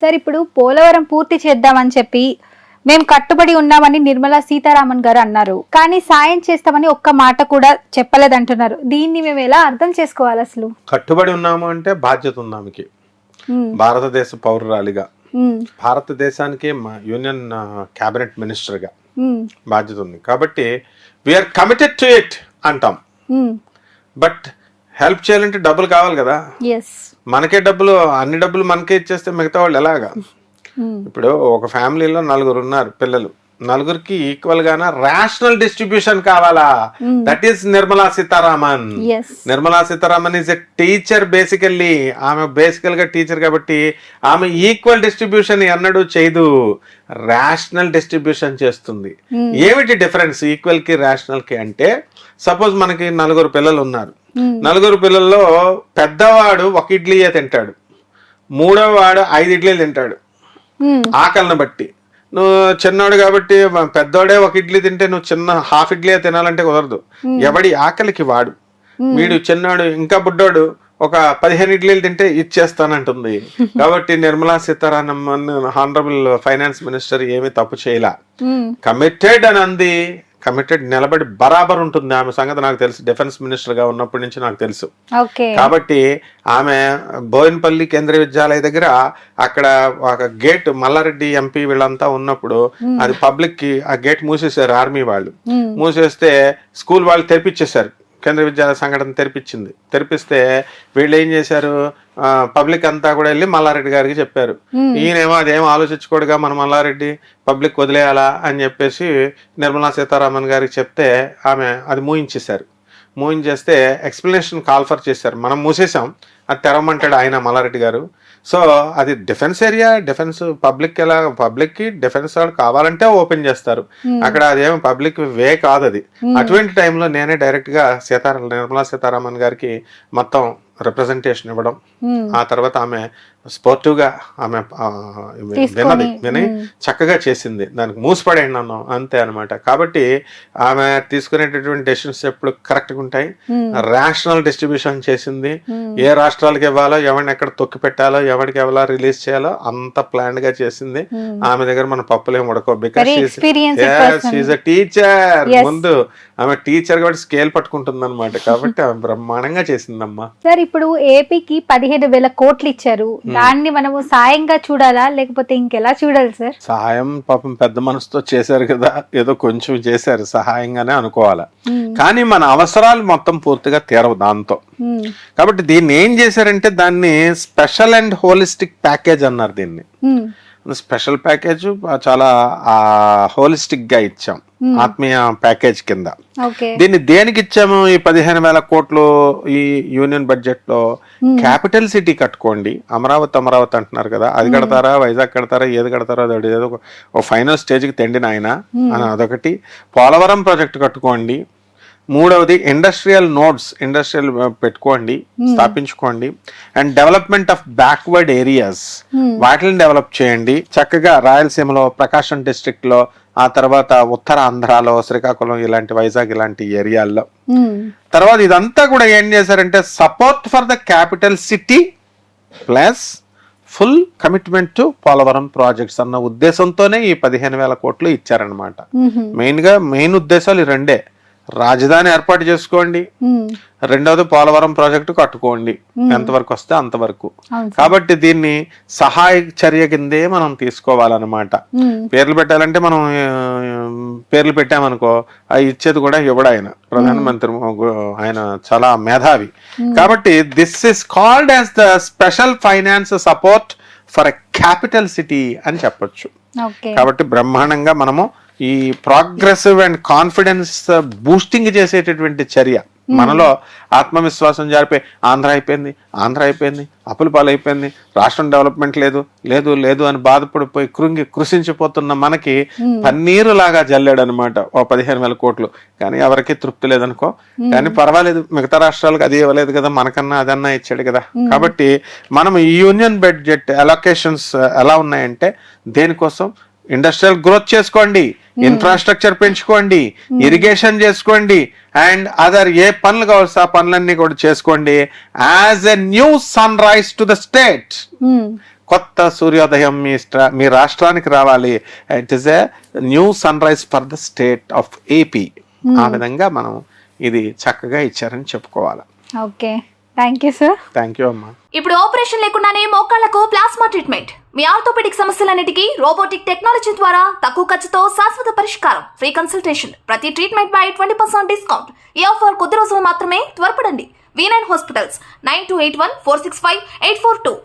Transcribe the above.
Sir ఇప్పుడు పోలవరం పూర్తి చేద్దామని చెప్పి మేము కట్టుబడి ఉన్నామని నిర్మలా సీతారామన్ గారు అన్నారు. కానీ సాయం చేస్తామని ఒక్క మాట కూడా చెప్పలేదంటున్నారు. దీన్ని మేము ఎలా అర్థం చేసుకోవాలి? అసలు కట్టుబడి ఉన్నాము అంటే బాధ్యత ఉంది ఆమెకి. భారతదేశ పౌరురాలిగా, భారతదేశానికి యూనియన్ క్యాబినెట్ మినిస్టర్ గా బాధ్యత ఉంది కాబట్టి వీఆర్ కమిటెడ్ టు ఇట్ అంటాం. బట్ హెల్ప్ చేయాలంటే డబ్బులు కావాలి కదా. మనకే డబ్బులు, అన్ని డబ్బులు మనకే ఇచ్చేస్తే మిగతా వాళ్ళు ఎలాగా? ఇప్పుడు ఒక ఫ్యామిలీలో 4 ఉన్నారు పిల్లలు, 4కి ఈక్వల్ గానా రేషనల్ డిస్ట్రిబ్యూషన్ కావాలా? That is Nirmala Sitharaman. Nirmala Sitharaman is a teacher. Basically ఆమె బేసికల్ గా టీచర్ కాబట్టి ఆమె ఈక్వల్ డిస్ట్రిబ్యూషన్ ఎన్నడూ చేయదు, రేషనల్ డిస్ట్రిబ్యూషన్ చేస్తుంది. ఏమిటి డిఫరెన్స్ ఈక్వల్ కి రేషనల్ కి అంటే, సపోజ్ మనకి 4 పిల్లలు ఉన్నారు. 4 పిల్లల్లో పెద్దవాడు 1 ఇడ్లీయే తింటాడు, 3వ వాడు 5 ఇడ్లీలు తింటాడు ఆకలిని బట్టి. నువ్వు చిన్నవాడు కాబట్టి పెద్దవాడే 1 ఇడ్లీ తింటే నువ్వు చిన్న హాఫ్ ఇడ్లీ తినాలంటే కుదరదు. ఎవడి ఆకలికి వాడు. వీడు చిన్నవాడు ఇంకా బుడ్డోడు ఒక 15 ఇడ్లీలు తింటే ఇచ్చేస్తానంటుంది. కాబట్టి Nirmala Sitharaman honourable finance minister ఏమీ తప్పు చేయలా. కమిటెడ్ అని అంది, కమిటెడ్ నిలబడి బరాబర్ ఉంటుంది. ఆమె సంగతి నాకు తెలుసు, డిఫెన్స్ మినిస్టర్ గా ఉన్నప్పటి నుంచి నాకు తెలుసు. కాబట్టి ఆమె బోయినపల్లి కేంద్రీయ విద్యాలయ దగ్గర అక్కడ ఒక గేట్, మల్లారెడ్డి ఎంపీ వీళ్ళంతా ఉన్నప్పుడు అది పబ్లిక్ కి ఆ గేట్ మూసేశారు ఆర్మీ వాళ్ళు. మూసేస్తే స్కూల్ వాళ్ళు తెరిపించేశారు. కేంద్రీయ విద్యాలయ సంఘటన తెరిపిస్తే వీళ్ళు ఏం చేశారు, పబ్లిక్ అంతా కూడా వెళ్ళి మల్లారెడ్డి గారికి చెప్పారు. ఈయనేమో అదేమో ఆలోచించుకోడుగా మన మల్లారెడ్డి పబ్లిక్ వదిలేయాలా అని చెప్పేసి నిర్మలా సీతారామన్ గారికి చెప్తే ఆమె అది మూయించేస్తే ఎక్స్ప్లెనేషన్ కాల్ఫర్ చేశారు. మనం మూసేసాం, అది తెరవమంటాడు ఆయన మల్లారెడ్డి గారు. సో అది డిఫెన్స్ ఏరియా, డిఫెన్స్ పబ్లిక్ ఎలా, పబ్లిక్ కి డిఫెన్స్ వాళ్ళు కావాలంటే ఓపెన్ చేస్తారు. అక్కడ అదేమో పబ్లిక్ వే కాదు అది. అటువంటి టైంలో నేనే డైరెక్ట్ గా నిర్మలా సీతారామన్ గారికి మొత్తం రిప్రజెంటేషన్ ఇవ్వడం, ఆ తర్వాత ఆమె స్పోర్టివ్ గా ఆమె విని చక్కగా చేసింది. దానికి మూసిపడేయండి అన్నాం అంతే అనమాట. కాబట్టి ఆమె తీసుకునేటటువంటి డెసిషన్స్ ఎప్పుడు కరెక్ట్ గా ఉంటాయి. రేషనల్ డిస్ట్రిబ్యూషన్ చేసింది. ఏ రాష్ట్రాలకు ఇవ్వాలో, ఎవరిని ఎక్కడ తొక్కి పెట్టాలో, ఎవరికి ఎవలా రిలీజ్ చేయాలో అంత ప్లాన్ గా చేసింది. ఆమె దగ్గర మన పప్పులేం ఉడకో. Because she a teacher. ముందు ఆమె టీచర్ కాబట్టి స్కేల్ పట్టుకుంటుంది అనమాట. కాబట్టి ఆమె బ్రహ్మాండంగా చేసిందమ్మా. సార్ ఇప్పుడు ఏపీకి 15,000 కోట్లు ఇచ్చారు. దాన్ని మనము సాయంగా చూడాలా లేకపోతే ఇంకెలా చూడాలి సార్? సహాయం పాపం పెద్ద మనసుతో చేశారు కదా, ఏదో కొంచెం చేశారు, సహాయంగానే అనుకోవాలా. కానీ మన అవసరాలు మొత్తం పూర్తిగా తీరవు దాంతో. కాబట్టి దీన్ని ఏం చేశారంటే దాన్ని స్పెషల్ అండ్ హోలిస్టిక్ ప్యాకేజ్ అన్నారు. దీన్ని స్పెషల్ ప్యాకేజ్ చాలా హోలిస్టిక్ గా ఇచ్చాం, ఆత్మీయ ప్యాకేజ్ కింద. దీన్ని దేనికి ఇచ్చాము? ఈ 15,000 కోట్లు ఈ యూనియన్ బడ్జెట్ లో క్యాపిటల్ సిటీ కట్టుకోండి. అమరావతి అంటున్నారు కదా, అది కడతారా, వైజాగ్ కడతారా, ఏది కడతారో అది ఏదో ఒక ఫైనల్ స్టేజ్ కి తెండిన ఆయన అని అదొకటి. పోలవరం ప్రాజెక్ట్ కట్టుకోండి. 3వది ఇండస్ట్రియల్ నోడ్స్, ఇండస్ట్రియల్ పెట్టుకోండి, స్థాపించుకోండి. And development of backward areas, వాటిని డెవలప్ చేయండి చక్కగా. రాయలసీమలో, ప్రకాశం డిస్ట్రిక్ట్ లో, ఆ తర్వాత ఉత్తర ఆంధ్రాలో, శ్రీకాకుళం ఇలాంటి, వైజాగ్ ఇలాంటి ఏరియాల్లో. తర్వాత ఇదంతా కూడా ఏం చేశారంటే support for the capital city plus full commitment to Polavaram projects అన్న ఉద్దేశంతోనే ఈ 15,000 కోట్లు ఇచ్చారనమాట. మెయిన్ ఉద్దేశాలు ఈ రెండే. రాజధాని ఏర్పాటు చేసుకోండి, 2వది పోలవరం ప్రాజెక్టు కట్టుకోండి, ఎంతవరకు వస్తే అంతవరకు. కాబట్టి దీన్ని సహాయ చర్య కిందే మనం తీసుకోవాలన్నమాట. పేర్లు పెట్టాలంటే మనం పేర్లు పెట్టామనుకో, అవి ఇచ్చేది కూడా ఇవ్వడు ఆయన, ప్రధానమంత్రి. ఆయన చాలా మేధావి. కాబట్టి this is called as the special finance support for a capital city అని చెప్పొచ్చు. కాబట్టి బ్రహ్మాండంగా మనము ఈ ప్రోగ్రెసివ్ అండ్ కాన్ఫిడెన్స్ బూస్టింగ్ చేసేటటువంటి చర్య. మనలో ఆత్మవిశ్వాసం జరిపే ఆంధ్ర అయిపోయింది, అప్పుల పాలైపోయింది, రాష్ట్రం డెవలప్మెంట్ లేదు అని బాధపడిపోయి కృషించిపోతున్న మనకి పన్నీరు లాగా జల్లాడు అనమాట ఓ 15,000 కోట్లు. కానీ ఎవరికి తృప్తి లేదనుకో. కానీ పర్వాలేదు, మిగతా రాష్ట్రాలకు అది ఇవ్వలేదు కదా, మనకన్నా అదన్నా ఇచ్చాడు కదా. కాబట్టి మనం ఈ యూనియన్ బడ్జెట్ అలొకేషన్స్ ఎలా ఉన్నాయంటే, దేనికోసం? ఇండస్ట్రియల్ గ్రోత్ చేసుకోండి, ఇన్ఫ్రాస్ట్రక్చర్ పెంచుకోండి, ఇరిగేషన్ చేసుకోండి, అండ్ అదర్ ఏ పనులు కావాల్సి ఆ పనులన్నీ కూడా చేసుకోండి. As a new sunrise to the state. కొత్త సూర్యోదయం మీ రాష్ట్రానికి రావాలి. It is a new sunrise for the state of AP. ఆ విధంగా మనం ఇది చక్కగా ఇచ్చారని చెప్పుకోవాలి. Okay, thank you sir. Thank you అమ్మా. ఇప్పుడు ఆపరేషన్ లేకుండానే మోకాళ్లకు ప్లాస్మా ట్రీట్మెంట్. మీ ఆర్థోపెడిక్ సమస్యలన్నిటికీ రోబోటిక్ టెక్నాలజీ ద్వారా తక్కువ ఖర్చుతో శాశ్వత పరిష్కారం. Free consultation. ప్రతి ట్రీట్మెంట్ పై 20% డిస్కౌంట్. ఈ ఆఫర్ కొద్ది రోజులు మాత్రమే. త్వరపడండి. V9 hospitals 9281465842.